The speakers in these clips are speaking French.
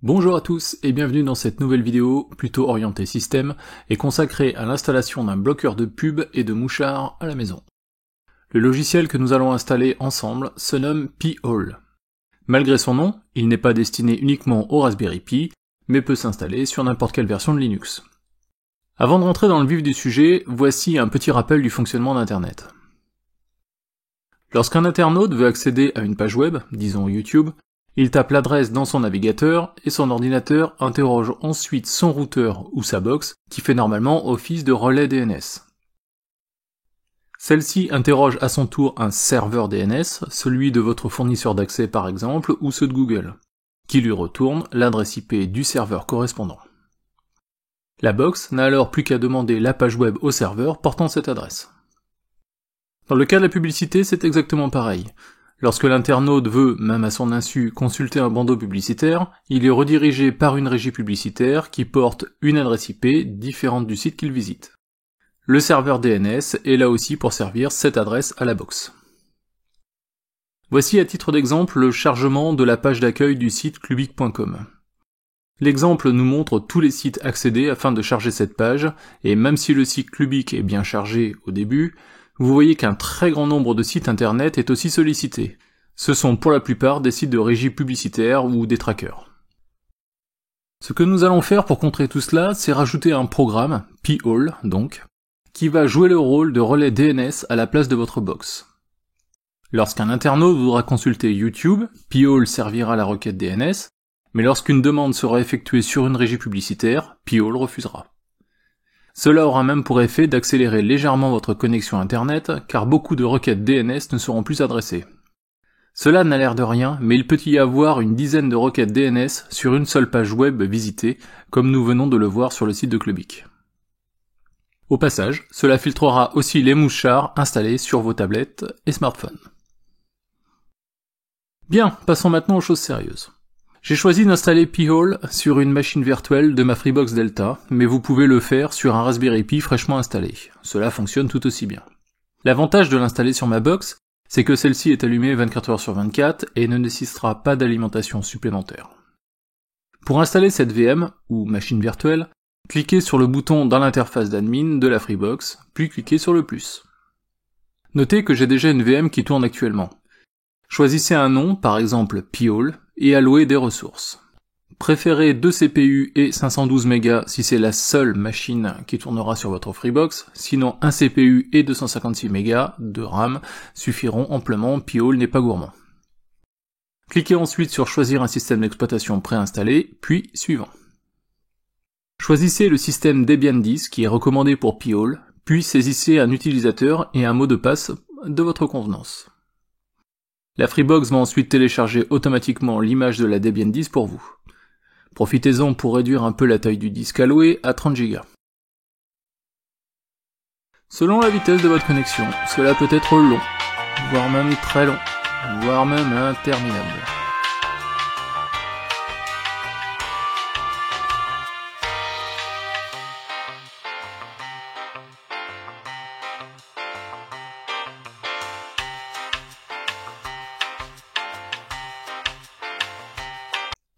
Bonjour à tous et bienvenue dans cette nouvelle vidéo plutôt orientée système et consacrée à l'installation d'un bloqueur de pub et de mouchards à la maison. Le logiciel que nous allons installer ensemble se nomme Pi-hole. Malgré son nom, il n'est pas destiné uniquement au Raspberry Pi, mais peut s'installer sur n'importe quelle version de Linux. Avant de rentrer dans le vif du sujet, voici un petit rappel du fonctionnement d'Internet. Lorsqu'un internaute veut accéder à une page web, disons YouTube, il tape l'adresse dans son navigateur et son ordinateur interroge ensuite son routeur ou sa box qui fait normalement office de relais DNS. Celle-ci interroge à son tour un serveur DNS, celui de votre fournisseur d'accès par exemple, ou ceux de Google, qui lui retourne l'adresse IP du serveur correspondant. La box n'a alors plus qu'à demander la page web au serveur portant cette adresse. Dans le cas de la publicité, c'est exactement pareil. Lorsque l'internaute veut, même à son insu, consulter un bandeau publicitaire, il est redirigé par une régie publicitaire qui porte une adresse IP différente du site qu'il visite. Le serveur DNS est là aussi pour servir cette adresse à la box. Voici à titre d'exemple le chargement de la page d'accueil du site clubic.com. L'exemple nous montre tous les sites accédés afin de charger cette page, et même si le site Clubic est bien chargé au début, vous voyez qu'un très grand nombre de sites internet est aussi sollicité. Ce sont pour la plupart des sites de régie publicitaire ou des trackers. Ce que nous allons faire pour contrer tout cela, c'est rajouter un programme, Pi-hole donc, qui va jouer le rôle de relais DNS à la place de votre box. Lorsqu'un internaute voudra consulter YouTube, Pi-hole servira la requête DNS, mais lorsqu'une demande sera effectuée sur une régie publicitaire, Pi-hole refusera. Cela aura même pour effet d'accélérer légèrement votre connexion internet, car beaucoup de requêtes DNS ne seront plus adressées. Cela n'a l'air de rien, mais il peut y avoir une dizaine de requêtes DNS sur une seule page web visitée, comme nous venons de le voir sur le site de Clubic. Au passage, cela filtrera aussi les mouchards installés sur vos tablettes et smartphones. Bien, passons maintenant aux choses sérieuses. J'ai choisi d'installer Pi-hole sur une machine virtuelle de ma Freebox Delta, mais vous pouvez le faire sur un Raspberry Pi fraîchement installé. Cela fonctionne tout aussi bien. L'avantage de l'installer sur ma box, c'est que celle-ci est allumée 24 heures sur 24 et ne nécessitera pas d'alimentation supplémentaire. Pour installer cette VM, ou machine virtuelle, cliquez sur le bouton dans l'interface d'admin de la Freebox, puis cliquez sur le plus. Notez que j'ai déjà une VM qui tourne actuellement. Choisissez un nom, par exemple Pi-hole, et allouez des ressources. Préférez 2 CPU et 512 MB si c'est la seule machine qui tournera sur votre Freebox, sinon un CPU et 256 MB de RAM suffiront amplement, Pi-hole n'est pas gourmand. Cliquez ensuite sur choisir un système d'exploitation préinstallé, puis suivant. Choisissez le système Debian 10 qui est recommandé pour Pi-hole, puis saisissez un utilisateur et un mot de passe de votre convenance. La Freebox va ensuite télécharger automatiquement l'image de la Debian 10 pour vous. Profitez-en pour réduire un peu la taille du disque alloué à 30 Go. Selon la vitesse de votre connexion, cela peut être long, voire même très long, voire même interminable.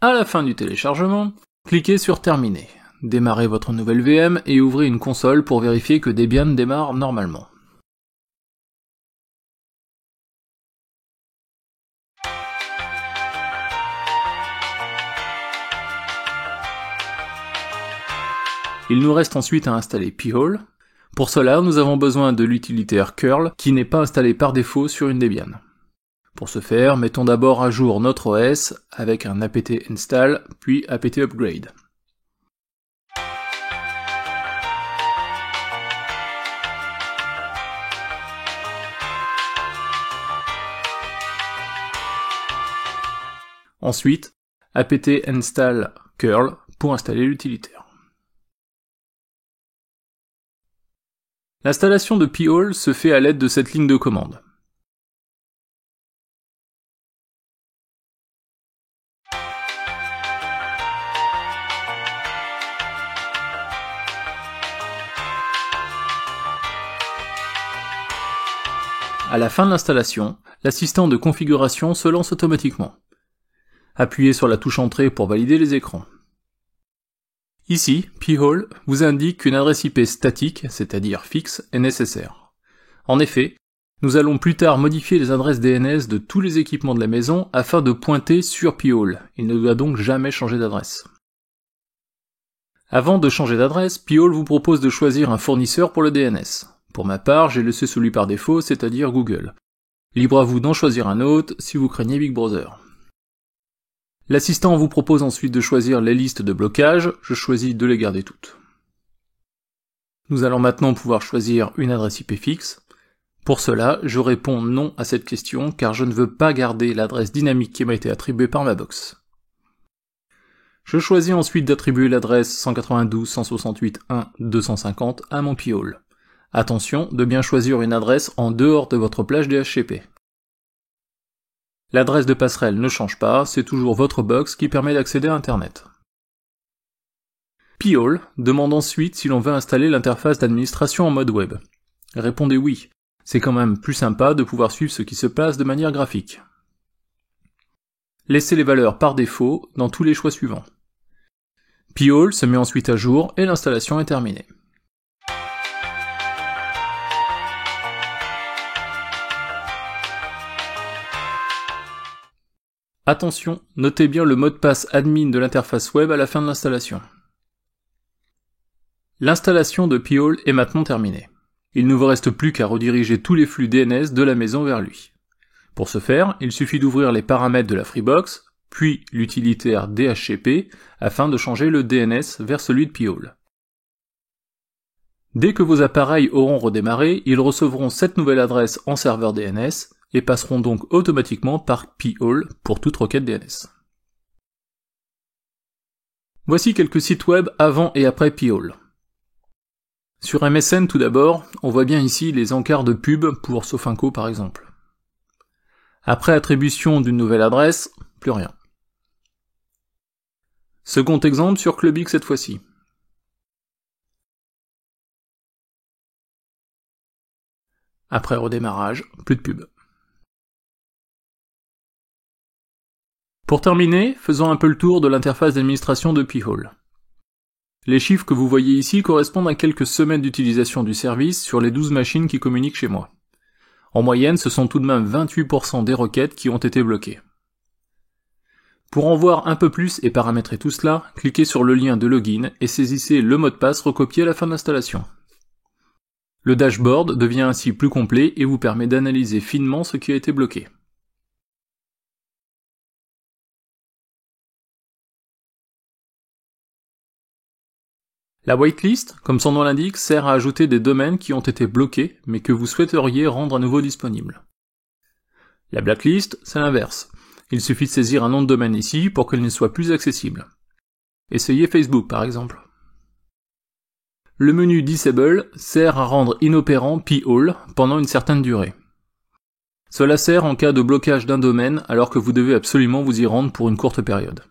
À la fin du téléchargement, cliquez sur Terminer. Démarrez votre nouvelle VM et ouvrez une console pour vérifier que Debian démarre normalement. Il nous reste ensuite à installer Pi-hole. Pour cela, nous avons besoin de l'utilitaire curl qui n'est pas installé par défaut sur une Debian. Pour ce faire, mettons d'abord à jour notre OS avec un apt install, puis apt upgrade. Ensuite, apt install curl pour installer l'utilitaire. L'installation de Pi-hole se fait à l'aide de cette ligne de commande. À la fin de l'installation, l'assistant de configuration se lance automatiquement. Appuyez sur la touche Entrée pour valider les écrans. Ici, Pi-hole vous indique qu'une adresse IP statique, c'est-à-dire fixe, est nécessaire. En effet, nous allons plus tard modifier les adresses DNS de tous les équipements de la maison afin de pointer sur Pi-hole. Il ne doit donc jamais changer d'adresse. Avant de changer d'adresse, Pi-hole vous propose de choisir un fournisseur pour le DNS. Pour ma part, j'ai laissé celui par défaut, c'est-à-dire Google. Libre à vous d'en choisir un autre si vous craignez Big Brother. L'assistant vous propose ensuite de choisir les listes de blocage, je choisis de les garder toutes. Nous allons maintenant pouvoir choisir une adresse IP fixe. Pour cela, je réponds non à cette question car je ne veux pas garder l'adresse dynamique qui m'a été attribuée par ma box. Je choisis ensuite d'attribuer l'adresse 192.168.1.250 à mon Pi-hole. Attention de bien choisir une adresse en dehors de votre plage DHCP. L'adresse de passerelle ne change pas, c'est toujours votre box qui permet d'accéder à Internet. Pi-hole demande ensuite si l'on veut installer l'interface d'administration en mode web. Répondez oui, c'est quand même plus sympa de pouvoir suivre ce qui se passe de manière graphique. Laissez les valeurs par défaut dans tous les choix suivants. Pi-hole se met ensuite à jour et l'installation est terminée. Attention, notez bien le mot de passe admin de l'interface web à la fin de l'installation. L'installation de Pi-hole est maintenant terminée. Il ne vous reste plus qu'à rediriger tous les flux DNS de la maison vers lui. Pour ce faire, il suffit d'ouvrir les paramètres de la Freebox, puis l'utilitaire DHCP, afin de changer le DNS vers celui de Pi-hole. Dès que vos appareils auront redémarré, ils recevront cette nouvelle adresse en serveur DNS, et passeront donc automatiquement par Pi-hole pour toute requête DNS. Voici quelques sites web avant et après Pi-hole. Sur MSN tout d'abord, on voit bien ici les encarts de pub pour Sofinco par exemple. Après attribution d'une nouvelle adresse, plus rien. Second exemple sur Clubix cette fois-ci. Après redémarrage, plus de pub. Pour terminer, faisons un peu le tour de l'interface d'administration de Pi-hole. Les chiffres que vous voyez ici correspondent à quelques semaines d'utilisation du service sur les 12 machines qui communiquent chez moi. En moyenne, ce sont tout de même 28% des requêtes qui ont été bloquées. Pour en voir un peu plus et paramétrer tout cela, cliquez sur le lien de login et saisissez le mot de passe recopié à la fin de l'installation. Le dashboard devient ainsi plus complet et vous permet d'analyser finement ce qui a été bloqué. La whitelist, comme son nom l'indique, sert à ajouter des domaines qui ont été bloqués, mais que vous souhaiteriez rendre à nouveau disponibles. La blacklist, c'est l'inverse. Il suffit de saisir un nom de domaine ici pour qu'il ne soit plus accessible. Essayez Facebook par exemple. Le menu Disable sert à rendre inopérant Pi-hole pendant une certaine durée. Cela sert en cas de blocage d'un domaine alors que vous devez absolument vous y rendre pour une courte période.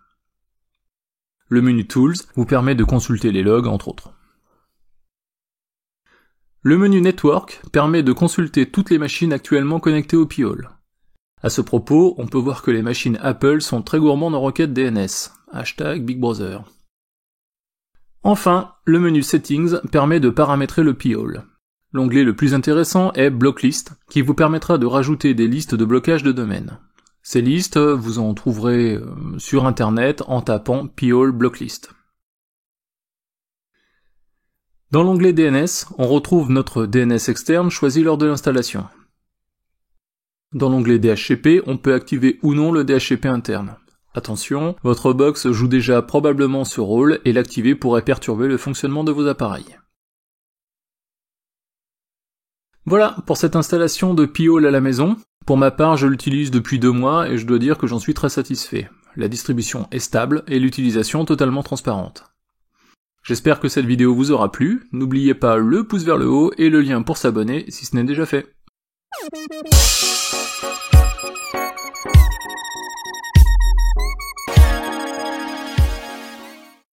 Le menu Tools vous permet de consulter les logs, entre autres. Le menu Network permet de consulter toutes les machines actuellement connectées au Pi-hole. À ce propos, on peut voir que les machines Apple sont très gourmandes en requêtes DNS. #BigBrother. Enfin, le menu Settings permet de paramétrer le Pi-hole. L'onglet le plus intéressant est Blocklist, qui vous permettra de rajouter des listes de blocage de domaines. Ces listes, vous en trouverez sur internet en tapant Pi-hole Blocklist. Dans l'onglet DNS, on retrouve notre DNS externe choisi lors de l'installation. Dans l'onglet DHCP, on peut activer ou non le DHCP interne. Attention, votre box joue déjà probablement ce rôle et l'activer pourrait perturber le fonctionnement de vos appareils. Voilà pour cette installation de Pi-hole à la maison. Pour ma part, je l'utilise depuis 2 mois et je dois dire que j'en suis très satisfait. La distribution est stable et l'utilisation totalement transparente. J'espère que cette vidéo vous aura plu, n'oubliez pas le pouce vers le haut et le lien pour s'abonner si ce n'est déjà fait.